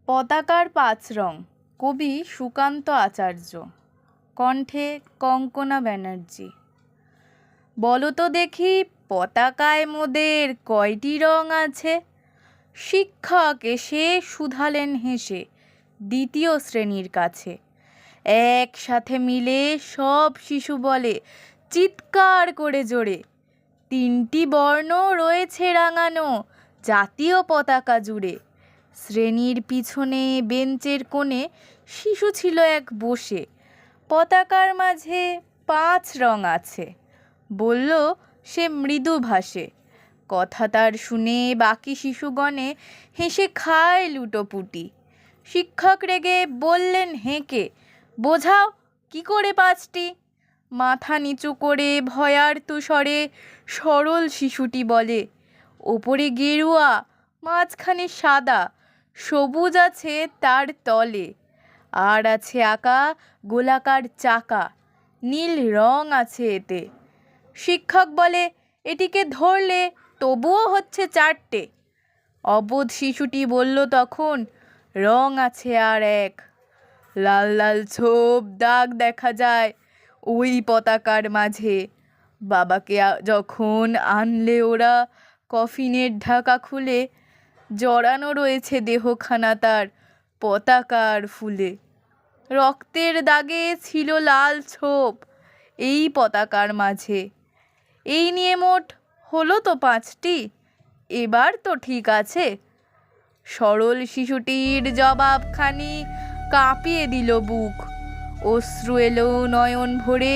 পতাকার পাঁচ রং, কবি সুকান্ত আচার্য, কণ্ঠে কঙ্কনা ব্যানার্জি। বলো তো দেখি পতাকায় মোদের কয়টি রং আছে? শিক্ষক এসে শুধালেন হেসে দ্বিতীয় শ্রেণীর কাছে। একসাথে মিলে সব শিশু বলে চিৎকার করে জোরে, তিনটি বর্ণ রয়েছে রাঙানো জাতীয় পতাকা জুড়ে। শ্রেণীর পিছনে বেঞ্চের কোণে শিশু ছিল এক বসে, পতাকার মাঝে পাঁচ রং আছে বলল সে মৃদু ভাষে। কথা তার শুনে বাকি শিশুগণে হেসে খায় লুটোপুটি। শিক্ষক রেগে বললেন হেঁকে, বোঝাও কি করে পাঁচটি? মাথা নিচু করে ভয়ার্ত স্বরে সরল শিশুটি বলে, ওপরে গেরুয়া, মাঝখানে সাদা, সবুজ আছে তার তলে, আর আছে আঁকা গোলাকার চাকা, নীল রং আছে এতে। শিক্ষক বলে, এটিকে ধরলে তবুও হচ্ছে চারটে। অবোধ শিশুটি বলল তখন, রং আছে আর এক, লাল লাল ছোপ দাগ দেখা যায় ওই পতাকার মাঝে। বাবাকে যখন আনলে ওরা কফিনের ঢাকা খুলে, জড়ানো রয়েছে দেহখানা তার পতাকার ফুলে। রক্তের দাগে ছিল লাল ছোপ এই পতাকার মাঝে। এই নিয়ে মোট হলো তো পাঁচটি, এবার তো ঠিক আছে। সরল শিশুটির জবাবখানি কাঁপিয়ে দিল বুক, অশ্রু এলো নয়ন ভরে,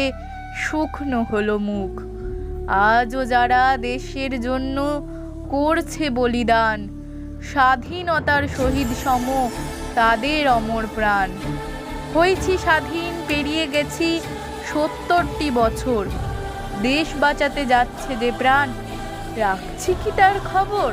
শুকনো হলো মুখ। আজও যারা দেশের জন্য করছে বলিদান, স্বাধীনতার শহীদ সম তাদের অমর প্রাণ। হয়েছি স্বাধীন, পেরিয়ে গেছি ৭০টি বছর, দেশ বাঁচাতে যাচ্ছে যে প্রাণ, রাখছি কি তার খবর?